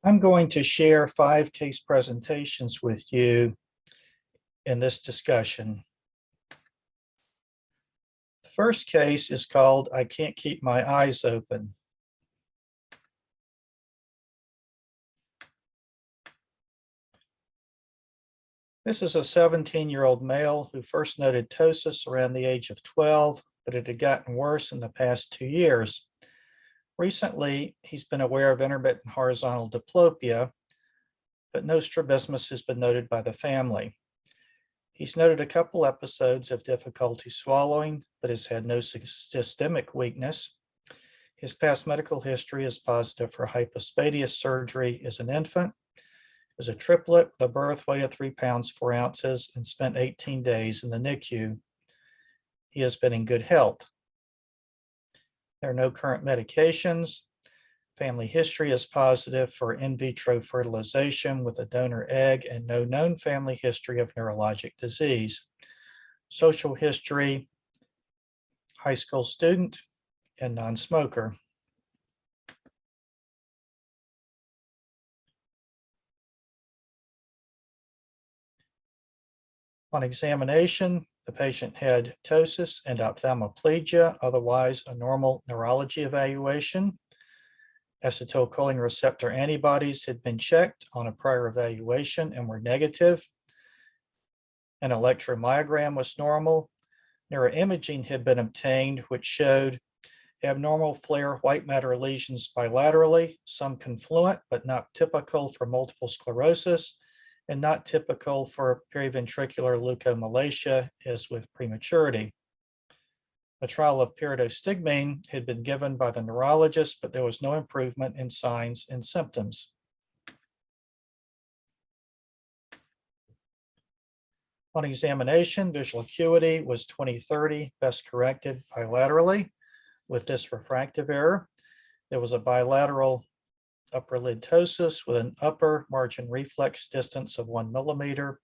I'm going to share 5 case presentations with you in this discussion. The first case is called "I Can't Keep My Eyes Open." This is a 17-year-old male who first noted ptosis around the age of 12, but it had gotten worse in the past 2 years. Recently, he's been aware of intermittent horizontal diplopia, but no strabismus has been noted by the family. He's noted a couple episodes of difficulty swallowing, but has had no systemic weakness. His past medical history is positive for hypospadias surgery as an infant. He was a triplet with a birth weight of 3 pounds 4 ounces and spent 18 days in the NICU. He has been in good health. There are no current medications. Family history is positive for in vitro fertilization with a donor egg and no known family history of neurologic disease. Social history, high school student, and non-smoker. On examination, the patient had ptosis and ophthalmoplegia, otherwise a normal neurology evaluation. Acetylcholine receptor antibodies had been checked on a prior evaluation and were negative. An electromyogram was normal. Neuroimaging had been obtained, which showed abnormal flare white matter lesions bilaterally, some confluent but not typical for multiple sclerosis, and not typical for periventricular leukomalacia as with prematurity. A trial of pyridostigmine had been given by the neurologist, but there was no improvement in signs and symptoms. On examination, visual acuity was 20/30, best corrected bilaterally with this refractive error. There was a bilateral upper lid ptosis with an upper margin reflex distance of 1 millimeter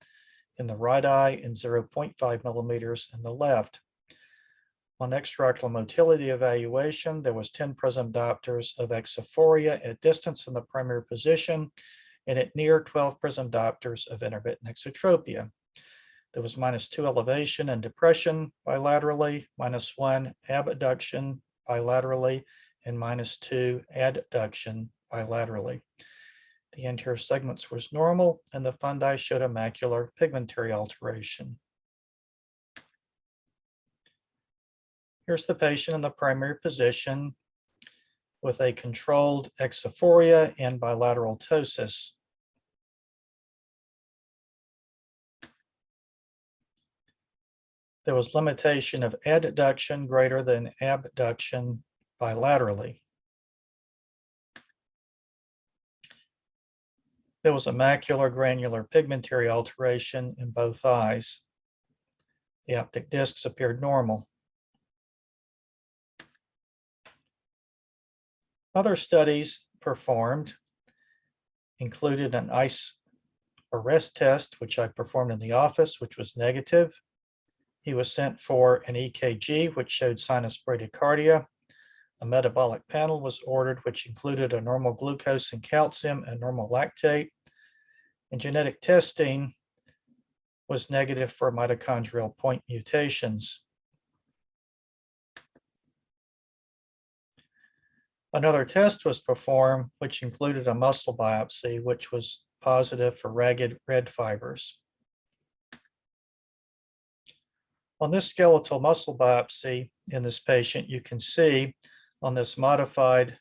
in the right eye and 0.5 millimeters in the left. On extraocular motility evaluation, there was 10 prism diopters of exophoria at distance in the primary position and at near 12 prism diopters of intermittent exotropia. There was -2 elevation and depression bilaterally, -1 abduction bilaterally, and -2 adduction bilaterally. The anterior segments was normal, and the fundi showed a macular pigmentary alteration. Here's the patient in the primary position with a controlled exophoria and bilateral ptosis. There was limitation of adduction greater than abduction bilaterally. There was a macular granular pigmentary alteration in both eyes. The optic discs appeared normal. Other studies performed included an ice arrest test, which I performed in the office, which was negative. He was sent for an EKG, which showed sinus bradycardia. A metabolic panel was ordered, which included a normal glucose and calcium and normal lactate. And genetic testing was negative for mitochondrial point mutations. Another test was performed, which included a muscle biopsy, which was positive for ragged red fibers. On this skeletal muscle biopsy in this patient, you can see on this modified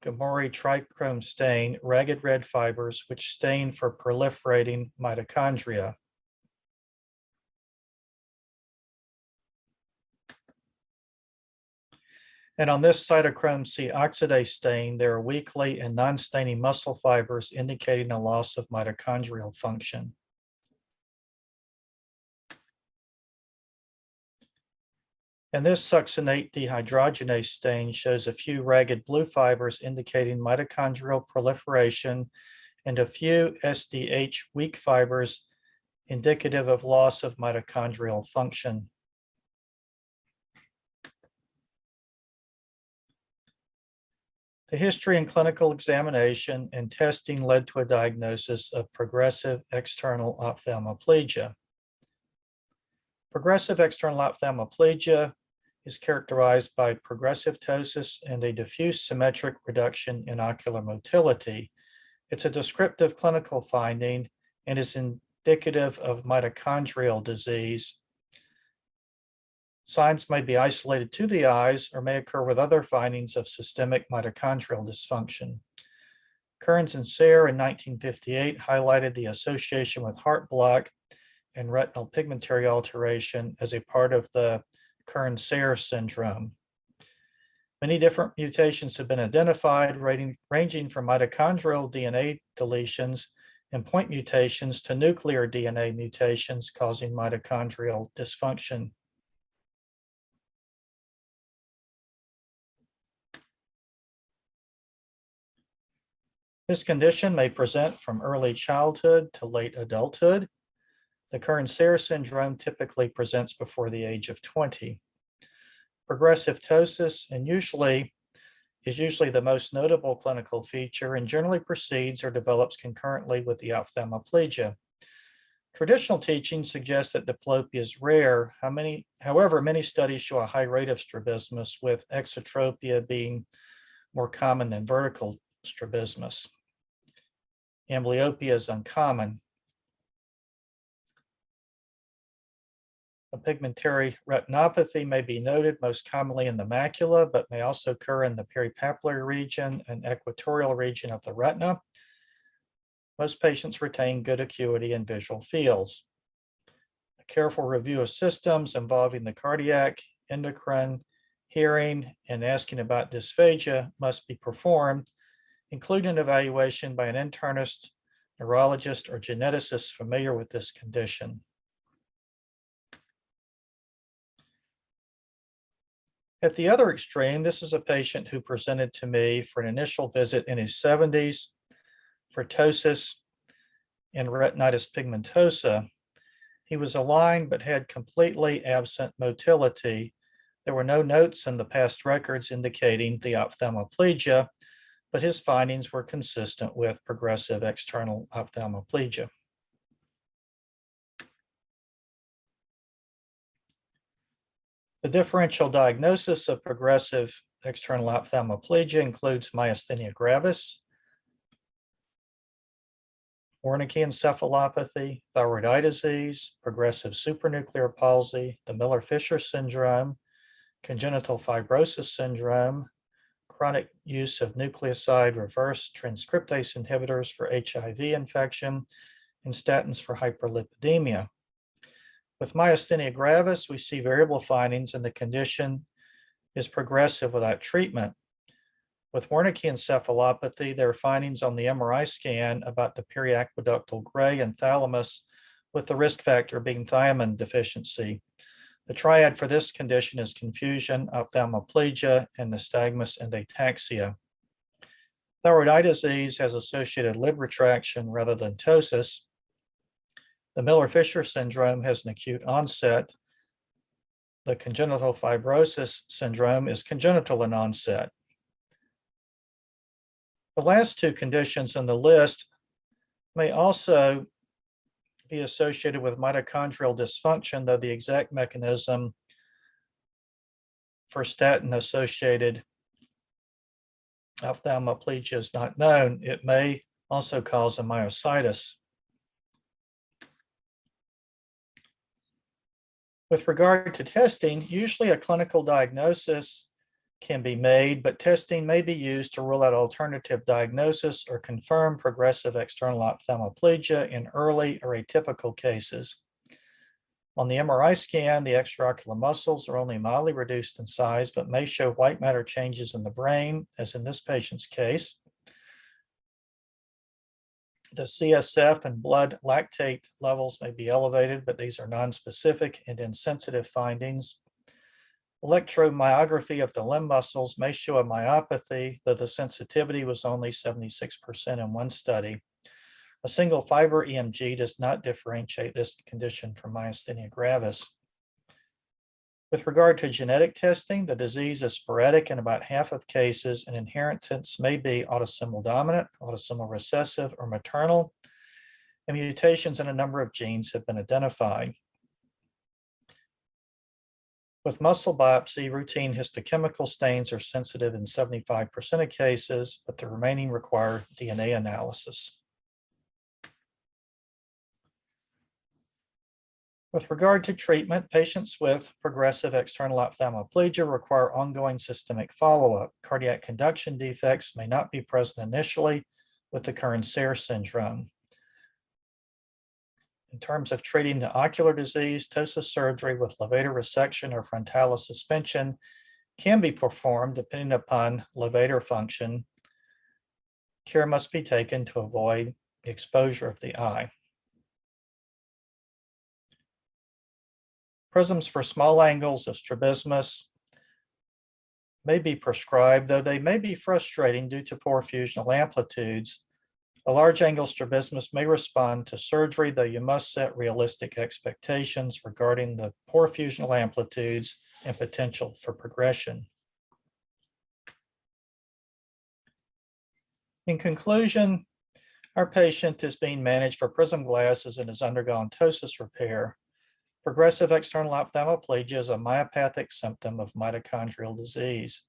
Gamori trichrome stain, ragged red fibers, which stain for proliferating mitochondria. And on this cytochrome C oxidase stain, there are weakly and non-staining muscle fibers indicating a loss of mitochondrial function. And this succinate dehydrogenase stain shows a few ragged blue fibers indicating mitochondrial proliferation and a few SDH weak fibers indicative of loss of mitochondrial function. The history and clinical examination and testing led to a diagnosis of progressive external ophthalmoplegia. Progressive external ophthalmoplegia is characterized by progressive ptosis and a diffuse symmetric reduction in ocular motility. It's a descriptive clinical finding and is indicative of mitochondrial disease. Signs may be isolated to the eyes or may occur with other findings of systemic mitochondrial dysfunction. Kearns and Sayre in 1958 highlighted the association with heart block and retinal pigmentary alteration as a part of the Kearns-Sayre syndrome. Many different mutations have been identified, ranging from mitochondrial DNA deletions and point mutations to nuclear DNA mutations causing mitochondrial dysfunction. This condition may present from early childhood to late adulthood. The Kearns-Sayre syndrome typically presents before the age of 20. Progressive ptosis is usually the most notable clinical feature and generally precedes or develops concurrently with the ophthalmoplegia. Traditional teaching suggests that diplopia is rare. However, many studies show a high rate of strabismus, with exotropia being more common than vertical strabismus. Amblyopia is uncommon. A pigmentary retinopathy may be noted most commonly in the macula, but may also occur in the peripapillary region and equatorial region of the retina. Most patients retain good acuity in visual fields. A careful review of systems involving the cardiac, endocrine, hearing, and asking about dysphagia must be performed, including evaluation by an internist, neurologist, or geneticist familiar with this condition. At the other extreme, this is a patient who presented to me for an initial visit in his 70s for ptosis and retinitis pigmentosa. He was aligned but had completely absent motility. There were no notes in the past records indicating the ophthalmoplegia, but his findings were consistent with progressive external ophthalmoplegia. The differential diagnosis of progressive external ophthalmoplegia includes myasthenia gravis, Wernicke encephalopathy, thyroid eye disease, progressive supranuclear palsy, the Miller-Fisher syndrome, congenital fibrosis syndrome, chronic use of nucleoside reverse transcriptase inhibitors for HIV infection, and statins for hyperlipidemia. With myasthenia gravis, we see variable findings and the condition is progressive without treatment. With Wernicke encephalopathy, there are findings on the MRI scan about the periaqueductal gray and thalamus, with the risk factor being thiamine deficiency. The triad for this condition is confusion, ophthalmoplegia, and nystagmus and ataxia. Thyroid eye disease has associated lid retraction rather than ptosis. The Miller-Fisher syndrome has an acute onset. The congenital fibrosis syndrome is congenital in onset. The last two conditions on the list may also be associated with mitochondrial dysfunction, though the exact mechanism for statin-associated ophthalmoplegia is not known. It may also cause a myositis. With regard to testing, usually a clinical diagnosis can be made, but testing may be used to rule out alternative diagnosis or confirm progressive external ophthalmoplegia in early or atypical cases. On the MRI scan, the extraocular muscles are only mildly reduced in size, but may show white matter changes in the brain, as in this patient's case. The CSF and blood lactate levels may be elevated, but these are nonspecific and insensitive findings. Electromyography of the limb muscles may show a myopathy, though the sensitivity was only 76% in one study. A single fiber EMG does not differentiate this condition from myasthenia gravis. With regard to genetic testing, the disease is sporadic in about half of cases, and inheritance may be autosomal dominant, autosomal recessive, or maternal, and mutations in a number of genes have been identified. With muscle biopsy, routine histochemical stains are sensitive in 75% of cases, but the remaining require DNA analysis. With regard to treatment, patients with progressive external ophthalmoplegia require ongoing systemic follow-up. Cardiac conduction defects may not be present initially with the Kern-Serre syndrome. In terms of treating the ocular disease, ptosis surgery with levator resection or frontalis suspension can be performed depending upon levator function. Care must be taken to avoid exposure of the eye. Prisms for small angles of strabismus may be prescribed, though they may be frustrating due to poor fusional amplitudes. A large angle strabismus may respond to surgery, though you must set realistic expectations regarding the poor fusional amplitudes and potential for progression. In conclusion, our patient is being managed for prism glasses and has undergone ptosis repair. Progressive external ophthalmoplegia is a myopathic symptom of mitochondrial disease.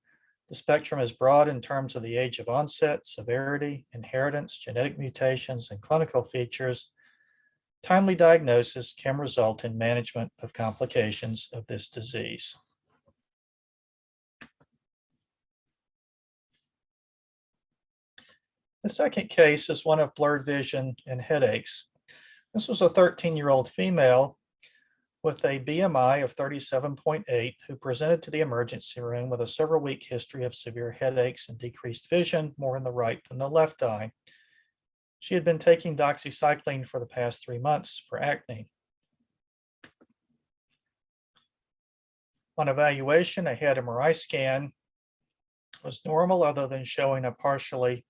The spectrum is broad in terms of the age of onset, severity, inheritance, genetic mutations, and clinical features. Timely diagnosis can result in management of complications of this disease. The second case is one of blurred vision and headaches. This was a 13-year-old female with a BMI of 37.8 who presented to the emergency room with a several-week history of severe headaches and decreased vision, more in the right than the left eye. She had been taking doxycycline for the past 3 months for acne. On evaluation, a head MRI scan was normal other than showing a partially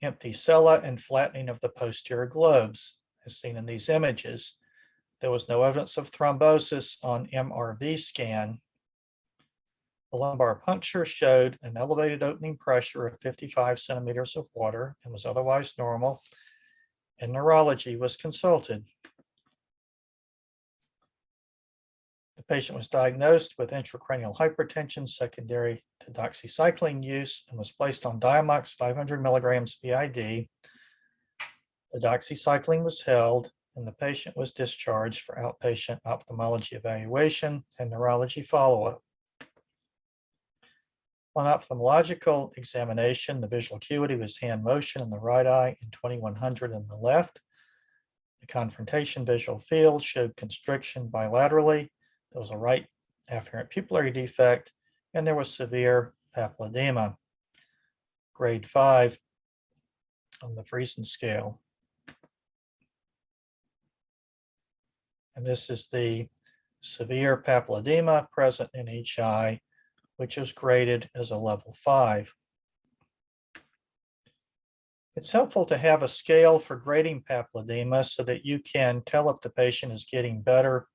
empty sella and flattening of the posterior globes, as seen in these images. There was no evidence of thrombosis on MRV scan. The lumbar puncture showed an elevated opening pressure of 55 centimeters of water and was otherwise normal, and neurology was consulted. The patient was diagnosed with intracranial hypertension secondary to doxycycline use and was placed on Diamox 500 milligrams BID. The doxycycline was held, and the patient was discharged for outpatient ophthalmology evaluation and neurology follow-up. On ophthalmological examination, the visual acuity was hand motion in the right eye and 2100 in the left. The confrontation visual field showed constriction bilaterally. There was a right afferent pupillary defect, and there was severe papilledema, grade 5 on the Friesen scale. And this is the severe papilledema present in each eye, which is graded as a level 5. It's helpful to have a scale for grading papilledema so that you can tell if the patient is getting better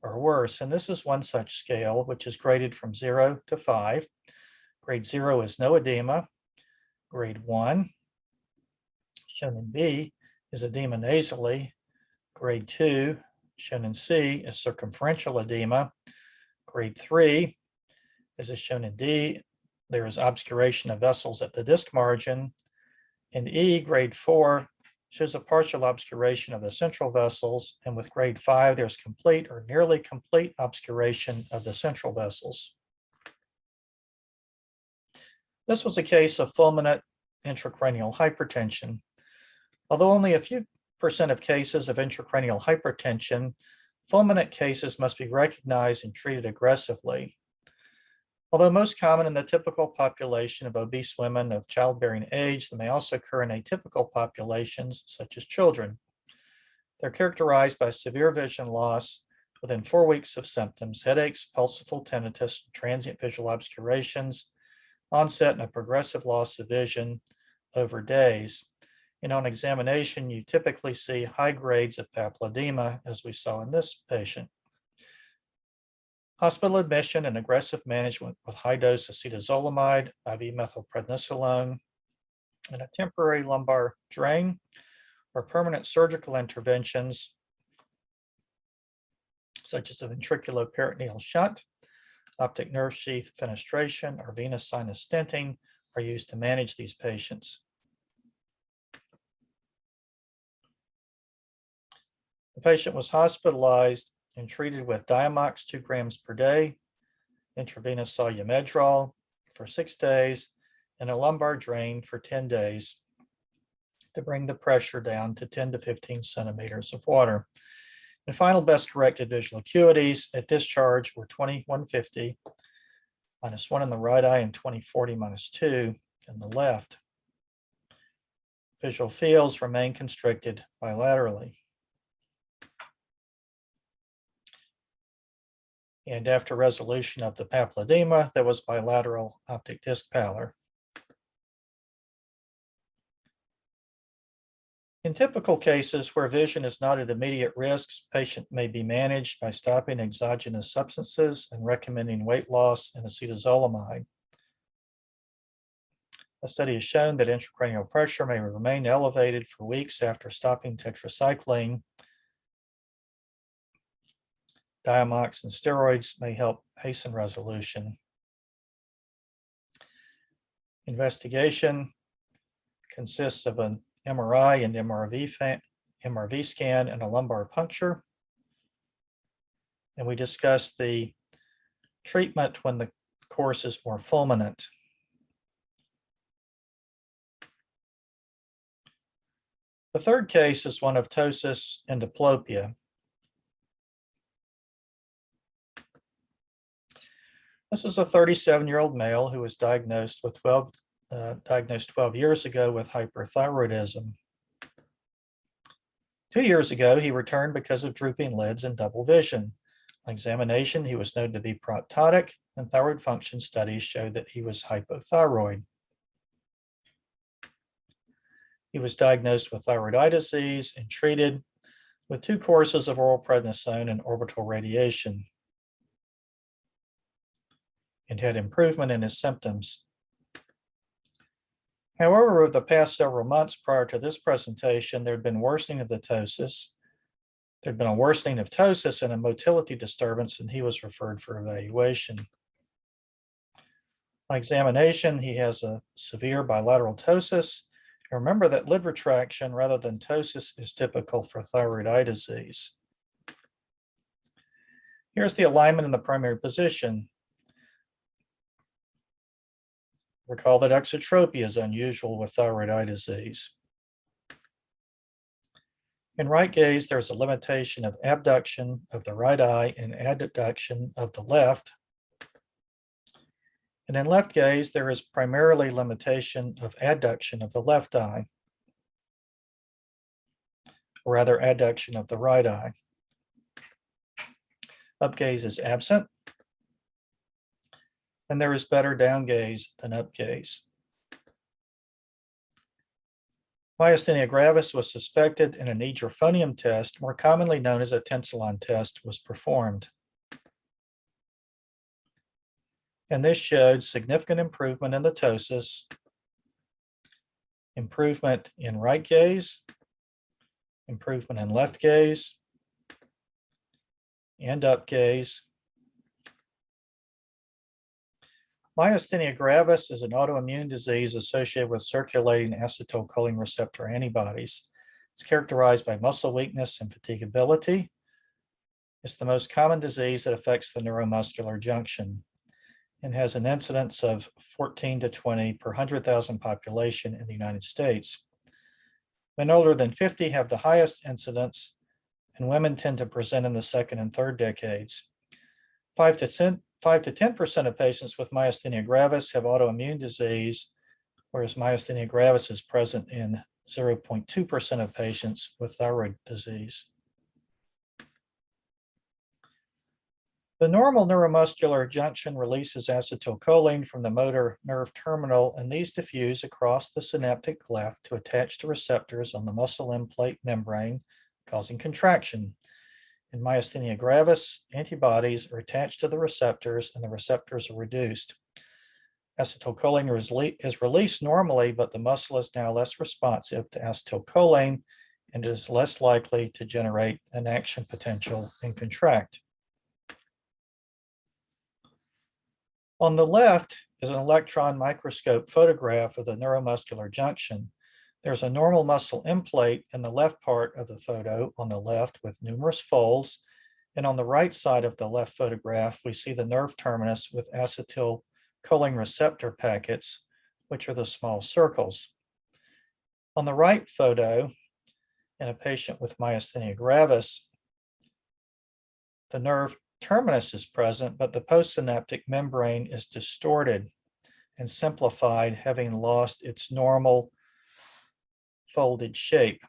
or worse. And this is one such scale, which is graded from 0 to 5. Grade 0 is no edema. Grade 1, shown in B, is edema nasally. Grade 2, shown in C, is circumferential edema. Grade 3, as is shown in D, there is obscuration of vessels at the disc margin. In E, grade 4 shows a partial obscuration of the central vessels, and with grade 5, there's complete or nearly complete obscuration of the central vessels. This was a case of fulminant intracranial hypertension. Although only a few % of cases of intracranial hypertension, fulminant cases must be recognized and treated aggressively. Although most common in the typical population of obese women of childbearing age, they may also occur in atypical populations such as children. They're characterized by severe vision loss within 4 weeks of symptoms, headaches, pulsatile tinnitus, transient visual obscurations, onset and a progressive loss of vision over days. And on examination, you typically see high grades of papilledema, as we saw in this patient. Hospital admission and aggressive management with high-dose acetazolamide, IV methylprednisolone, and a temporary lumbar drain, or permanent surgical interventions such as a ventriculoperitoneal shunt, optic nerve sheath fenestration, or venous sinus stenting are used to manage these patients. The patient was hospitalized and treated with Diamox 2 grams per day, intravenous solumedrol for 6 days, and a lumbar drain for 10 days to bring the pressure down to 10 to 15 centimeters of water. And final best corrected visual acuities at discharge were 20/150, -1 in the right eye, and 20/40, -2 in the left. Visual fields remain constricted bilaterally. And after resolution of the papilledema, there was bilateral optic disc pallor. In typical cases where vision is not at immediate risks, patient may be managed by stopping exogenous substances and recommending weight loss and acetazolamide. A study has shown that intracranial pressure may remain elevated for weeks after stopping tetracycline. Diamox and steroids may help hasten resolution. Investigation consists of an MRI and MRV scan and a lumbar puncture. And we discussed the treatment when the course is more fulminant. The third case is one of ptosis and diplopia. This is a 37-year-old male who was diagnosed 12 years ago with hyperthyroidism. 2 years ago, he returned because of drooping lids and double vision. On examination, he was known to be proptotic, and thyroid function studies showed that he was hypothyroid. He was diagnosed with thyroid eye disease and treated with 2 courses of oral prednisone and orbital radiation, and had improvement in his symptoms. However, over the past several months prior to this presentation, there had been worsening of the ptosis. There had been a worsening of ptosis and a motility disturbance, and he was referred for evaluation. On examination, he has a severe bilateral ptosis. And remember that lid retraction rather than ptosis is typical for thyroid eye disease. Here's the alignment in the primary position. Recall that exotropia is unusual with thyroid eye disease. In right gaze, there's a limitation of abduction of the right eye and adduction of the left. And in left gaze, there is primarily limitation of adduction of the left eye, or rather adduction of the right eye. Up gaze is absent, and there is better down gaze than up gaze. Myasthenia gravis was suspected and an edrophonium test, more commonly known as a tensilon test, was performed. And this showed significant improvement in the ptosis, improvement in right gaze, improvement in left gaze, and up gaze. Myasthenia gravis is an autoimmune disease associated with circulating acetylcholine receptor antibodies. It's characterized by muscle weakness and fatigability. It's the most common disease that affects the neuromuscular junction and has an incidence of 14 to 20 per 100,000 population in the United States. Men older than 50 have the highest incidence, and women tend to present in the second and third decades. 5 to 10% of patients with myasthenia gravis have autoimmune disease, whereas myasthenia gravis is present in 0.2% of patients with thyroid disease. The normal neuromuscular junction releases acetylcholine from the motor nerve terminal, and these diffuse across the synaptic cleft to attach to receptors on the muscle end plate membrane, causing contraction. In myasthenia gravis, antibodies are attached to the receptors and the receptors are reduced. Acetylcholine is released normally, but the muscle is now less responsive to acetylcholine and is less likely to generate an action potential and contract. On the left is an electron microscope photograph of the neuromuscular junction. There's a normal muscle end plate in the left part of the photo on the left with numerous folds. And on the right side of the left photograph, we see the nerve terminus with acetylcholine receptor packets, which are the small circles. On the right photo, in a patient with myasthenia gravis, the nerve terminus is present, but the postsynaptic membrane is distorted and simplified, having lost its normal folded shape.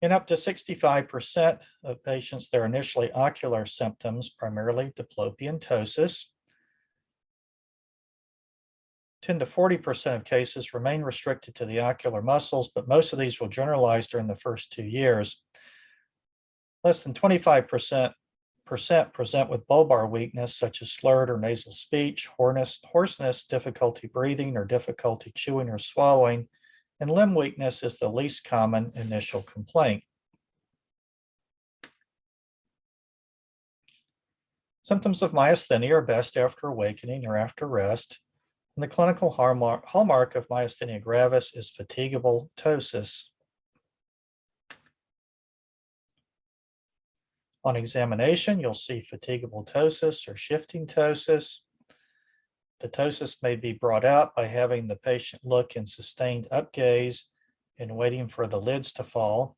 In up to 65% of patients, there are initially ocular symptoms, primarily diplopia and ptosis. 10 to 40% of cases remain restricted to the ocular muscles, but most of these will generalize during the first 2 years. Less than 25% present with bulbar weakness, such as slurred or nasal speech, hoarseness, difficulty breathing, or difficulty chewing or swallowing, and limb weakness is the least common initial complaint. Symptoms of myasthenia are best after awakening or after rest. And the clinical hallmark of myasthenia gravis is fatigable ptosis. On examination, you'll see fatigable ptosis or shifting ptosis. The ptosis may be brought out by having the patient look in sustained upgaze and waiting for the lids to fall.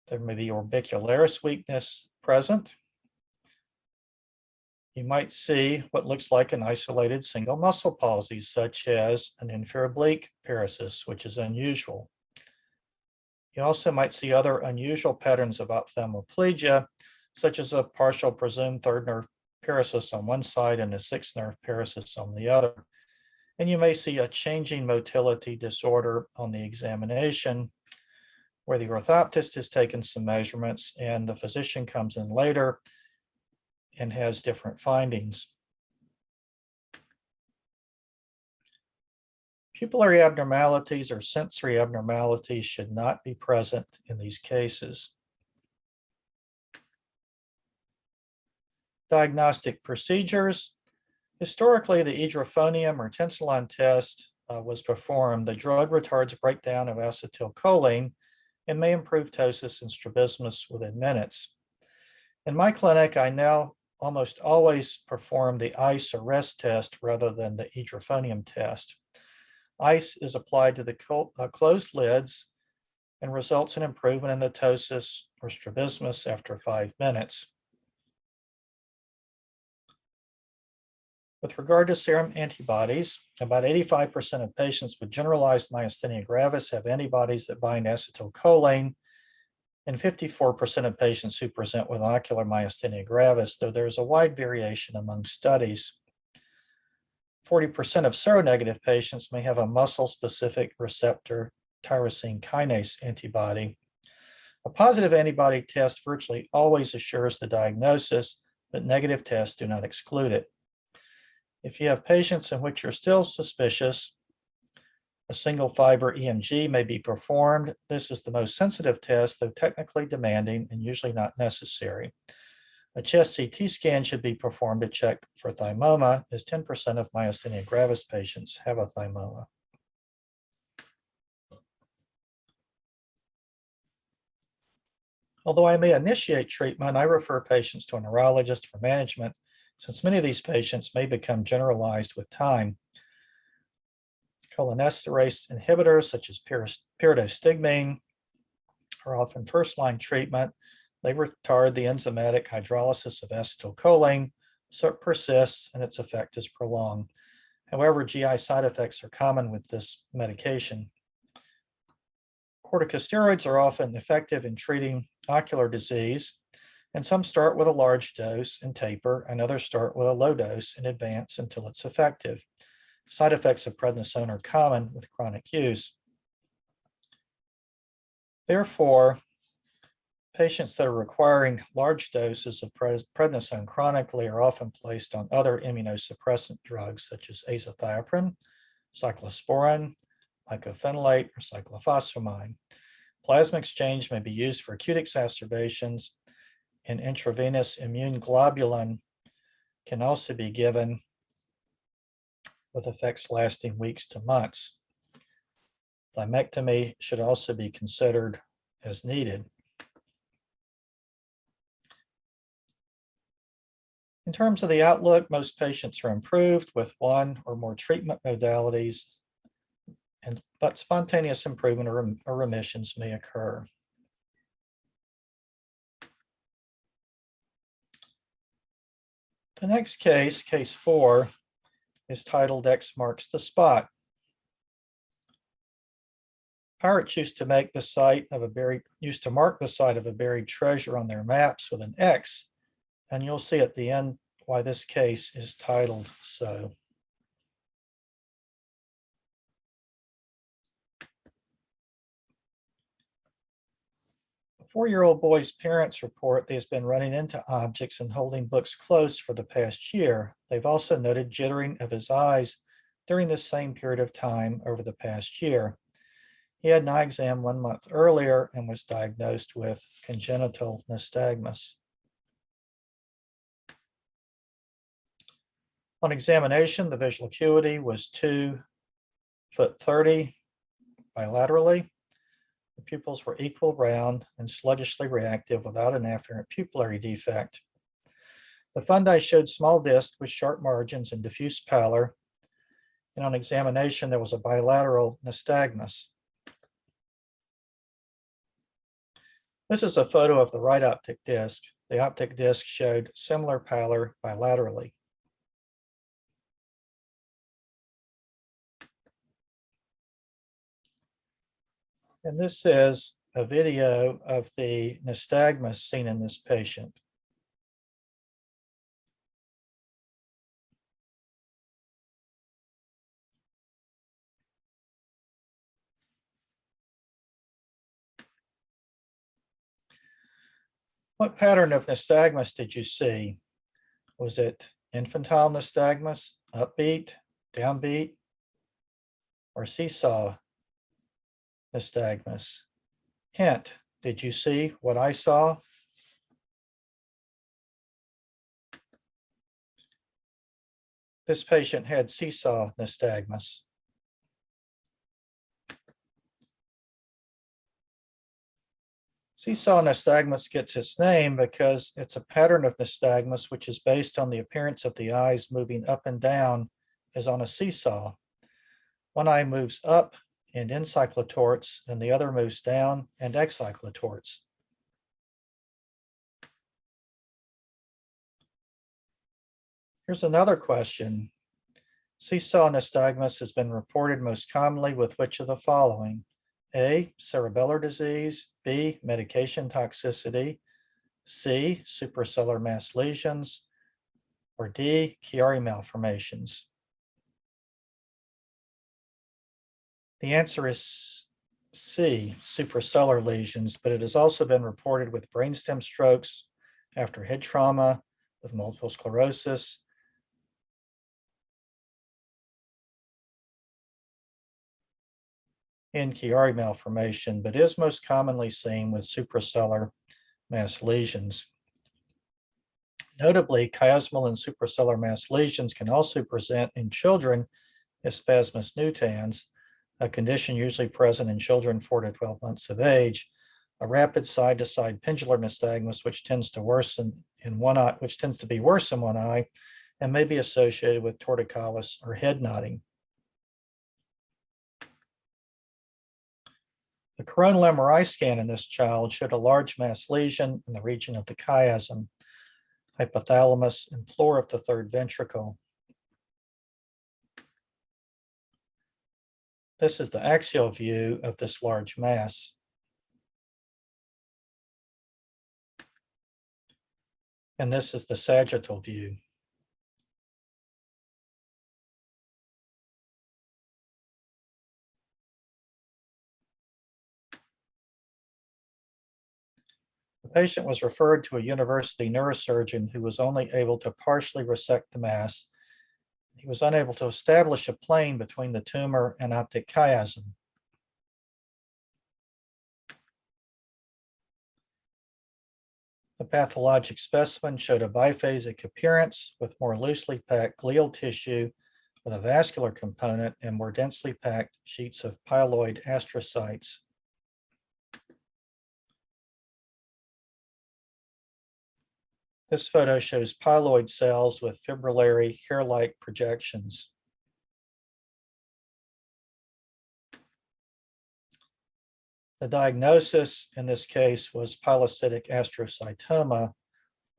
There may be orbicularis weakness present. You might see what looks like an isolated single muscle palsy, such as an inferior oblique paresis, which is unusual. You also might see other unusual patterns of ophthalmoplegia, such as a partial presumed third nerve paresis on one side and a sixth nerve paresis on the other. And you may see a changing motility disorder on the examination, where the orthoptist has taken some measurements and the physician comes in later and has different findings. Pupillary abnormalities or sensory abnormalities should not be present in these cases. Diagnostic procedures. Historically, the edrophonium or tensilon test was performed. The drug retards breakdown of acetylcholine and may improve ptosis and strabismus within minutes. In my clinic, I now almost always perform the ICE or REST test rather than the edrophonium test. ICE is applied to the closed lids and results in improvement in the ptosis or strabismus after 5 minutes. With regard to serum antibodies, about 85% of patients with generalized myasthenia gravis have antibodies that bind acetylcholine, and 54% of patients who present with ocular myasthenia gravis, though there's a wide variation among studies. 40% of seronegative patients may have a muscle-specific receptor tyrosine kinase antibody. A positive antibody test virtually always assures the diagnosis, but negative tests do not exclude it. If you have patients in which you're still suspicious, a single fiber EMG may be performed. This is the most sensitive test, though technically demanding and usually not necessary. A chest CT scan should be performed to check for thymoma, as 10% of myasthenia gravis patients have a thymoma. Although I may initiate treatment, I refer patients to a neurologist for management, since many of these patients may become generalized with time. Cholinesterase inhibitors, such as pyridostigmine, are often first-line treatment. They retard the enzymatic hydrolysis of acetylcholine, so it persists and its effect is prolonged. However, GI side effects are common with this medication. Corticosteroids are often effective in treating ocular disease, and some start with a large dose and taper, and others start with a low dose and advance until it's effective. Side effects of prednisone are common with chronic use. Therefore, patients that are requiring large doses of prednisone chronically are often placed on other immunosuppressant drugs such as azathioprine, cyclosporin, mycophenolate, or cyclophosphamide. Plasma exchange may be used for acute exacerbations, and intravenous immune globulin can also be given with effects lasting weeks to months. Thymectomy should also be considered as needed. In terms of the outlook, most patients are improved with one or more treatment modalities, but spontaneous improvement or remissions may occur. The next case, case 4, is titled X Marks the Spot. Pirates used to mark the site of a buried treasure on their maps with an X, and you'll see at the end why this case is titled so. A 4-year-old boy's parents report that he's been running into objects and holding books close for the past year. They've also noted jittering of his eyes during the same period of time over the past year. He had an eye exam 1 month earlier and was diagnosed with congenital nystagmus. On examination, the visual acuity was 2'30" bilaterally. The pupils were equal, round, and sluggishly reactive without an afferent pupillary defect. The fundi showed small discs with sharp margins and diffuse pallor, and on examination, there was a bilateral nystagmus. This is a photo of the right optic disc. The optic disc showed similar pallor bilaterally. And this is a video of the nystagmus seen in this patient. What pattern of nystagmus did you see? Was it infantile nystagmus, upbeat, downbeat, or seesaw nystagmus? Hint, did you see what I saw? This patient had seesaw nystagmus. Seesaw nystagmus gets its name because it's a pattern of nystagmus which is based on the appearance of the eyes moving up and down as on a seesaw. One eye moves up and encyclotorts, and the other moves down and excyclotorts. Here's another question. Seesaw nystagmus has been reported most commonly with which of the following? A, cerebellar disease, B, medication toxicity, C, suprasellar mass lesions, or D, Chiari malformations. The answer is C, suprasellar lesions, but it has also been reported with brainstem strokes after head trauma, with multiple sclerosis, and Chiari malformation, but is most commonly seen with suprasellar mass lesions. Notably, chiasmal and suprasellar mass lesions can also present in children as spasmus nutans, a condition usually present in children 4 to 12 months of age, a rapid side-to-side pendular nystagmus which tends to worsen in one eye, which tends to be worse in one eye, and may be associated with torticollis or head nodding. The coronal MRI scan in this child showed a large mass lesion in the region of the chiasm, hypothalamus, and floor of the third ventricle. This is the axial view of this large mass. And this is the sagittal view. The patient was referred to a university neurosurgeon who was only able to partially resect the mass. He was unable to establish a plane between the tumor and optic chiasm. The pathologic specimen showed a biphasic appearance with more loosely packed glial tissue with a vascular component and more densely packed sheets of pyeloid astrocytes. This photo shows pyeloid cells with fibrillary hair-like projections. The diagnosis in this case was pilocytic astrocytoma,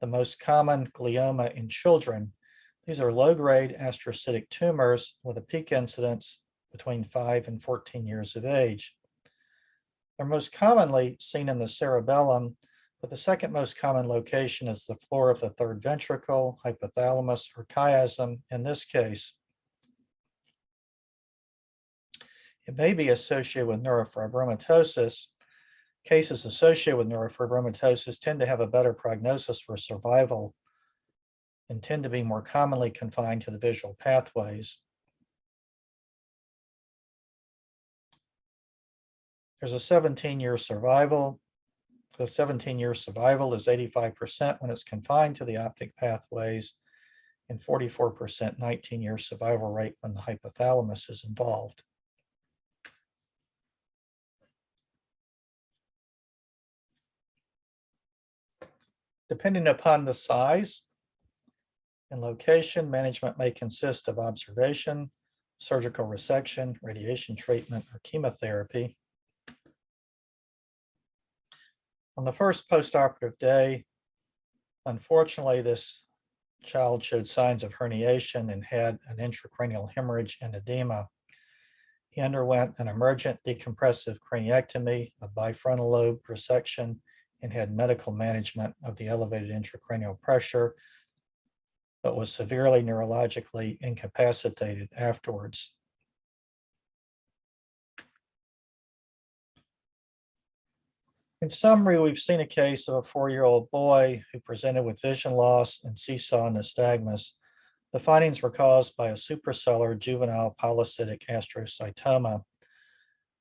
the most common glioma in children. These are low-grade astrocytic tumors with a peak incidence between 5 and 14 years of age. They're most commonly seen in the cerebellum, but the second most common location is the floor of the third ventricle, hypothalamus, or chiasm in this case. It may be associated with neurofibromatosis. Cases associated with neurofibromatosis tend to have a better prognosis for survival and tend to be more commonly confined to the visual pathways. There's a 17-year survival. The 17-year survival is 85% when it's confined to the optic pathways and 44% 19-year survival rate when the hypothalamus is involved. Depending upon the size and location, management may consist of observation, surgical resection, radiation treatment, or chemotherapy. On the first postoperative day, unfortunately, this child showed signs of herniation and had an intracranial hemorrhage and edema. He underwent an emergent decompressive craniectomy, a bifrontal lobe resection, and had medical management of the elevated intracranial pressure, but was severely neurologically incapacitated afterwards. In summary, we've seen a case of a 4-year-old boy who presented with vision loss and seesaw nystagmus. The findings were caused by a suprasellar juvenile pilocytic astrocytoma.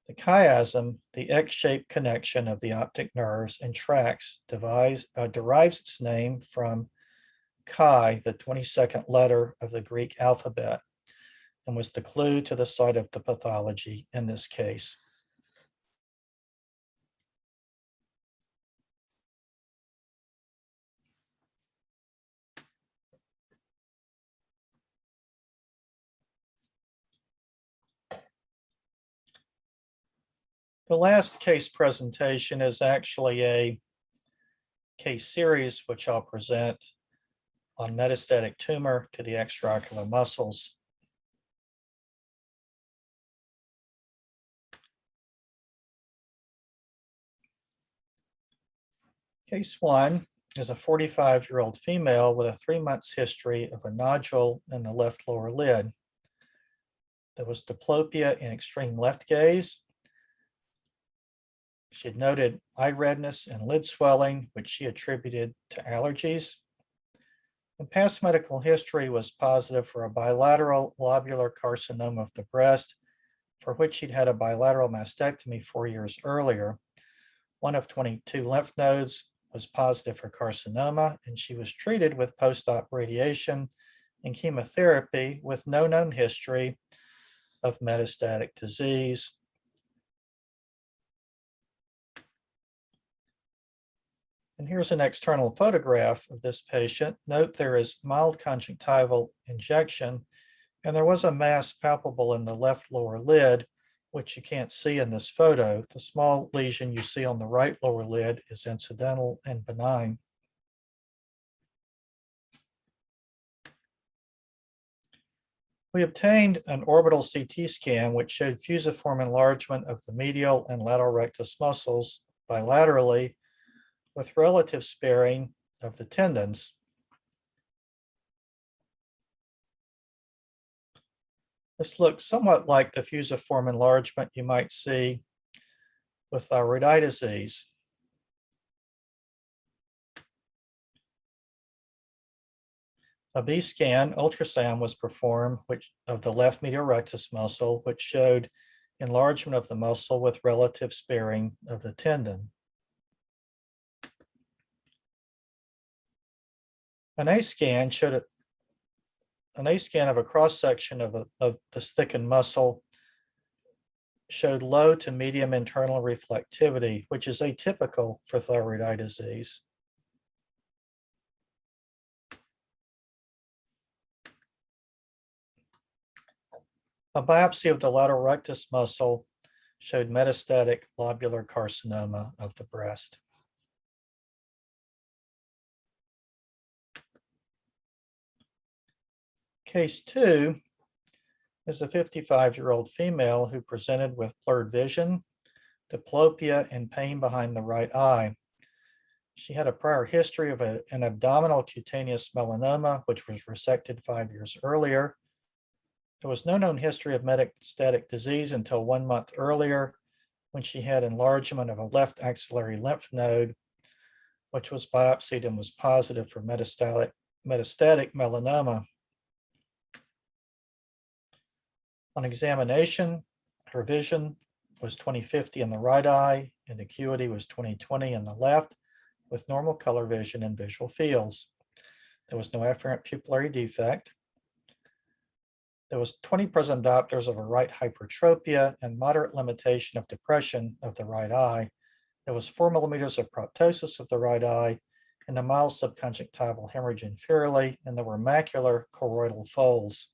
The chiasm, the X-shaped connection of the optic nerves and tracts, derives its name from chi, the 22nd letter of the Greek alphabet, and was the clue to the site of the pathology in this case. The last case presentation is actually a case series which I'll present on metastatic tumor to the extraocular muscles. Case 1 is a 45-year-old female with a 3 months history of a nodule in the left lower lid. There was diplopia in extreme left gaze. She had noted eye redness and lid swelling, which she attributed to allergies. And past medical history was positive for a bilateral lobular carcinoma of the breast, for which she'd had a bilateral mastectomy 4 years earlier. One of 22 lymph nodes was positive for carcinoma, and she was treated with post-op radiation and chemotherapy with no known history of metastatic disease. And here's an external photograph of this patient. Note there is mild conjunctival injection, and there was a mass palpable in the left lower lid, which you can't see in this photo. The small lesion you see on the right lower lid is incidental and benign. We obtained an orbital CT scan which showed fusiform enlargement of the medial and lateral rectus muscles bilaterally with relative sparing of the tendons. This looks somewhat like the fusiform enlargement you might see with thyroid eye disease. A B scan ultrasound was performed of the left medial rectus muscle, which showed enlargement of the muscle with relative sparing of the tendon. An A scan of a cross-section of this thickened muscle showed low to medium internal reflectivity, which is atypical for thyroid eye disease. A biopsy of the lateral rectus muscle showed metastatic lobular carcinoma of the breast. Case 2 is a 55-year-old female who presented with blurred vision, diplopia, and pain behind the right eye. She had a prior history of an abdominal cutaneous melanoma, which was resected 5 years earlier. There was no known history of metastatic disease until 1 month earlier, when she had enlargement of a left axillary lymph node, which was biopsied and was positive for metastatic melanoma. On examination, her vision was 20/50 in the right eye and acuity was 20/20 in the left, with normal color vision and visual fields. There was no afferent pupillary defect. There was 20 present diopters of a right hypertropia and moderate limitation of depression of the right eye. There was 4 millimeters of proptosis of the right eye and a mild subconjunctival hemorrhage inferiorly, and there were macular choroidal folds.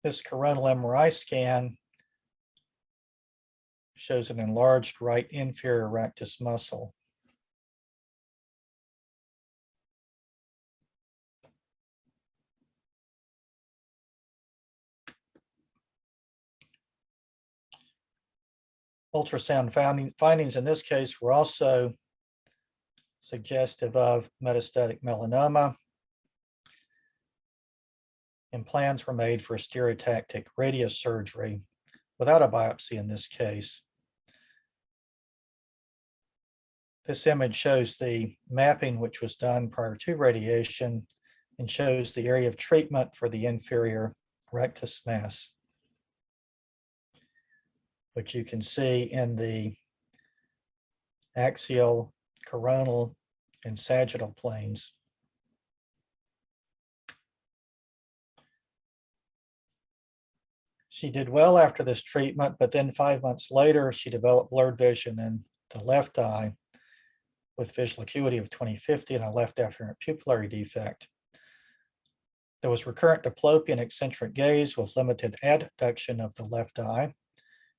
This coronal MRI scan shows an enlarged right inferior rectus muscle. Ultrasound findings in this case were also suggestive of metastatic melanoma, and plans were made for stereotactic radiosurgery without a biopsy in this case. This image shows the mapping which was done prior to radiation and shows the area of treatment for the inferior rectus mass, which you can see in the axial, coronal, and sagittal planes. She did well after this treatment, but then 5 months later, she developed blurred vision in the left eye with visual acuity of 20/50 and a left afferent pupillary defect. There was recurrent diplopia and eccentric gaze with limited adduction of the left eye,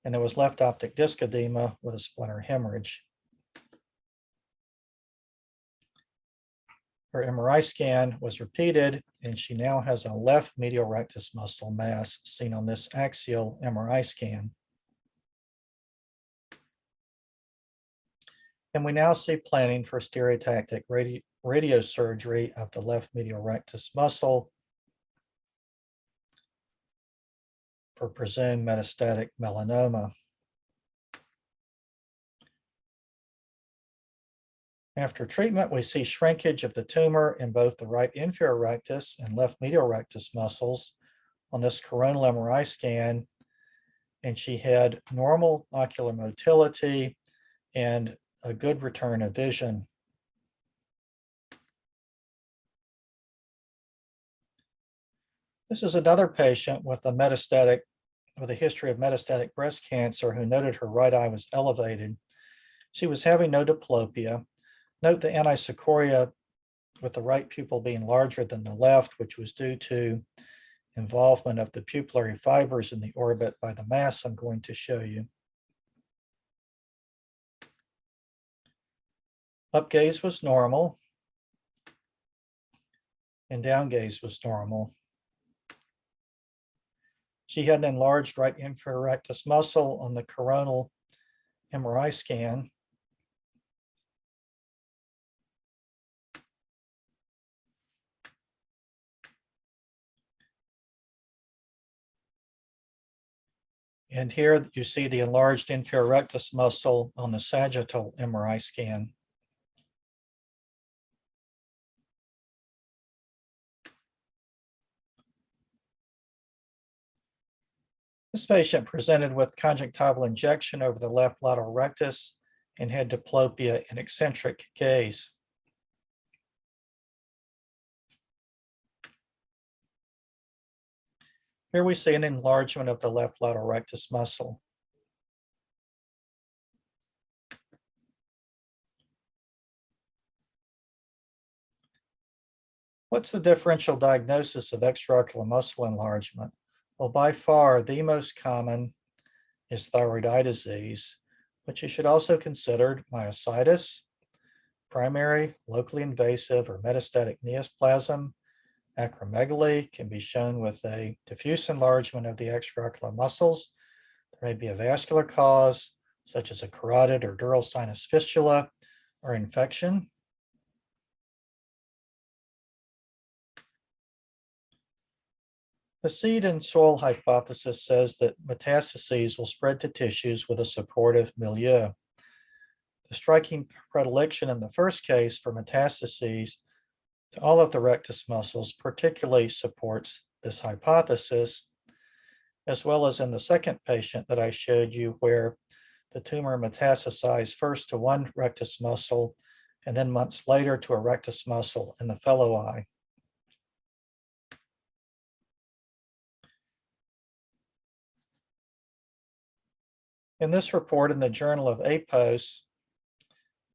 and there was left optic disc edema with a splinter hemorrhage. Her MRI scan was repeated, and she now has a left medial rectus muscle mass seen on this axial MRI scan. And we now see planning for stereotactic radiosurgery of the left medial rectus muscle for presumed metastatic melanoma. After treatment, we see shrinkage of the tumor in both the right inferior rectus and left medial rectus muscles on this coronal MRI scan, and she had normal ocular motility and a good return of vision. This is another patient with a history of metastatic breast cancer who noted her right eye was elevated. She was having no diplopia. Note the anisocoria with the right pupil being larger than the left, which was due to involvement of the pupillary fibers in the orbit by the mass I'm going to show you. Up gaze was normal, and down gaze was normal. She had an enlarged right inferior rectus muscle on the coronal MRI scan. And here you see the enlarged inferior rectus muscle on the sagittal MRI scan. This patient presented with conjunctival injection over the left lateral rectus and had diplopia and eccentric gaze. Here we see an enlargement of the left lateral rectus muscle. What's the differential diagnosis of extraocular muscle enlargement? Well, by far, the most common is thyroid eye disease, but you should also consider myositis, primary, locally invasive, or metastatic neoplasm. Acromegaly can be shown with a diffuse enlargement of the extraocular muscles. There may be a vascular cause, such as a carotid or dural sinus fistula, or infection. The seed and soil hypothesis says that metastases will spread to tissues with a supportive milieu. The striking predilection in the first case for metastases to all of the rectus muscles particularly supports this hypothesis, as well as in the second patient that I showed you where the tumor metastasized first to one rectus muscle and then months later to a rectus muscle in the fellow eye. In this report in the Journal of APOS,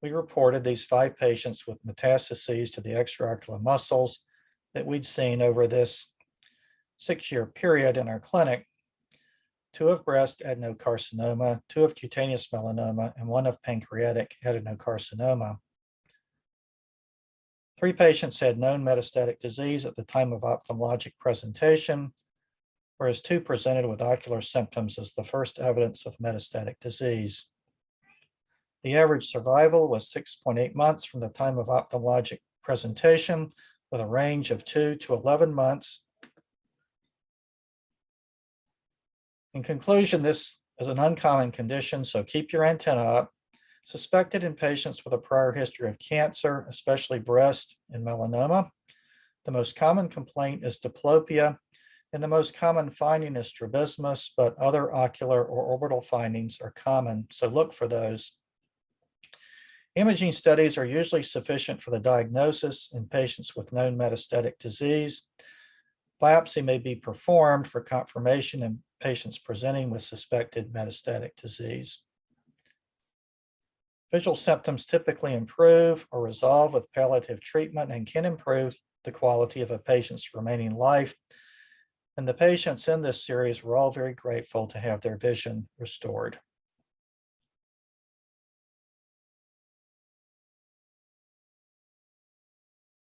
we reported these 5 patients with metastases to the extraocular muscles that we'd seen over this 6-year period in our clinic. 2 of breast adenocarcinoma, 2 of cutaneous melanoma, and 1 of pancreatic adenocarcinoma. 3 patients had known metastatic disease at the time of ophthalmologic presentation, whereas 2 presented with ocular symptoms as the first evidence of metastatic disease. The average survival was 6.8 months from the time of ophthalmologic presentation, with a range of 2 to 11 months. In conclusion, this is an uncommon condition, so keep your antenna up. Suspected in patients with a prior history of cancer, especially breast and melanoma. The most common complaint is diplopia, and the most common finding is strabismus, but other ocular or orbital findings are common, so look for those. Imaging studies are usually sufficient for the diagnosis in patients with known metastatic disease. Biopsy may be performed for confirmation in patients presenting with suspected metastatic disease. Visual symptoms typically improve or resolve with palliative treatment and can improve the quality of a patient's remaining life. And the patients in this series were all very grateful to have their vision restored.